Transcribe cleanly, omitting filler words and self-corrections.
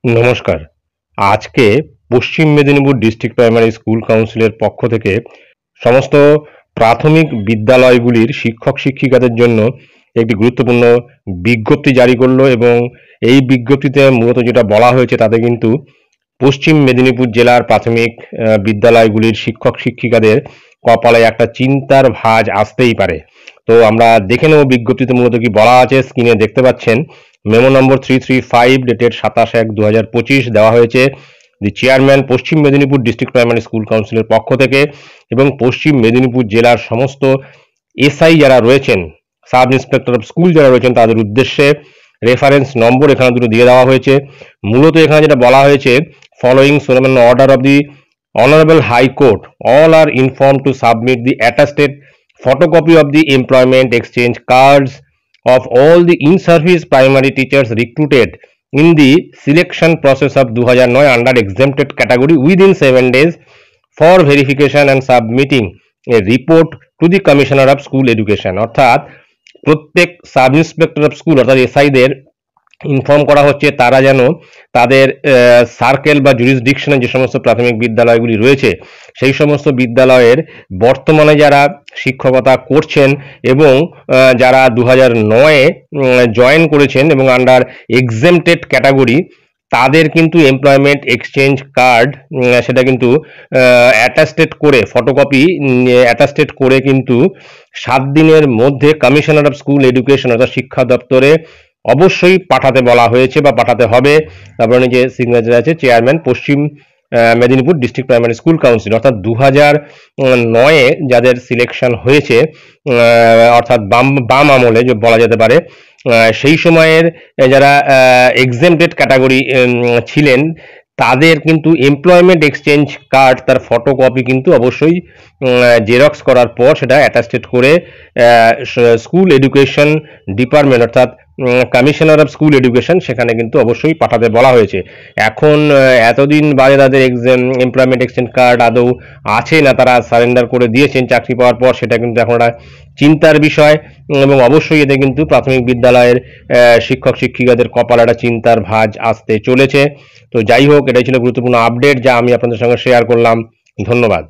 নমস্কার। আজকে পশ্চিম Medinipur district primary school কাউন্সিলের পক্ষ থেকে সমস্ত প্রাথমিক বিদ্যালয়গুলির শিক্ষক শিক্ষিকাদের জন্য একটি গুরুত্বপূর্ণ বিজ্ঞপ্তি জারি করলো এবং এই বিজ্ঞপ্তিতে মূলত যেটা বলা হয়েছে তাতে কিন্তু পশ্চিম মেদিনীপুর জেলার প্রাথমিক বিদ্যালয়গুলির শিক্ষক শিক্ষিকাদের কপালে একটা চিন্তার ভাঁজ আসতেই পারে। তো আমরা দেখে নেব বিজ্ঞপ্তিতে মূলত কি বলা আছে। স্ক্রিনে দেখতে পাচ্ছেন মেমো নম্বর 335 ডেটেড 27/1/2025 দেওয়া হয়েছে দি চেয়ারম্যান পশ্চিম মেদিনীপুর ডিস্ট্রিক্ট প্রাইমারি স্কুল কাউন্সিলের পক্ষ থেকে এবং পশ্চিম মেদিনীপুর জেলার সমস্ত এসআই যারা রয়েছেন, সাব ইন্সপেক্টর অফ স্কুল যারা রয়েছেন তাদের উদ্দেশ্যে রেফারেন্স নম্বর এখানে দুটো দিয়ে দেওয়া হয়েছে। মূলত এখানে যেটা বলা হয়েছে, following Solomon order of the Honorable High Court, all are informed to submit the attested photocopy of the employment exchange cards of all the in-service primary teachers recruited in the selection process of 2009 under exempted category within 7 days for verification and submitting a report to the Commissioner of School Education। অর্থাৎ প্রত্যেক sub inspector of school অর্থাৎ এসআইদের inform করা হচ্ছে তারা যেন তাদের circle বা জুরিসডিকশনে যে সমস্ত প্রাথমিক বিদ্যালয়গুলি রয়েছে সেই সমস্ত বিদ্যালয়ের বর্তমানে যারা শিক্ষকতা করছেন এবং যারা 2009-এ জয়েন করেছেন এবং আন্ডার এক্সেমটেড ক্যাটাগরি, তাদের কিন্তু এমপ্লয়মেন্ট এক্সচেঞ্জ কার্ড সেটা কিন্তু অ্যাটাস্টেড করে ফটোকপি অ্যাটাস্টেড করে কিন্তু 7 দিনের মধ্যে কমিশনার অফ স্কুল এডুকেশন অর্থাৎ শিক্ষা দপ্তরে অবশ্যই পাঠাতে বলা হয়েছে বা পাঠাতে হবে। তারপরে যে সিগনেচার আছে চেয়ারম্যান পশ্চিম Medinipur district primary school council. অর্থাৎ 2009-এ যাদের সিলেকশন হয়েছে অর্থাৎ বাম আমলে যে বলা যেতে পারে, সেই সময়ের যারা এক্সেমটেড ক্যাটাগরি ছিলেন তাদের কিন্তু এমপ্লয়মেন্ট এক্সচেঞ্জ কার্ড তার ফটোকপি কিন্তু অবশ্যই জেরক্স করার পর সেটা অ্যাটাস্টেড করে স্কুল এডুকেশন ডিপার্টমেন্ট অর্থাৎ কমিশনার অফ স্কুল এডুকেশন সেখানে কিন্তু অবশ্যই পাঠাতে বলা হয়েছে। এখন এতদিন বাদে তাদের এমপ্লয়মেন্ট এক্সচেঞ্জ কার্ড আদৌ আছে না তারা সারেন্ডার করে দিয়েছেন চাকরি পাওয়ার পর, সেটা কিন্তু এখন একটা চিন্তার বিষয় এবং অবশ্যই এতে কিন্তু প্রাথমিক বিদ্যালয়ের শিক্ষক শিক্ষিকাদের কপালে একটা চিন্তার ভাঁজ আসতে চলেছে। তো যাই হোক, এটাই ছিল গুরুত্বপূর্ণ আপডেট যা আমি আপনাদের সঙ্গে শেয়ার করলাম। ধন্যবাদ।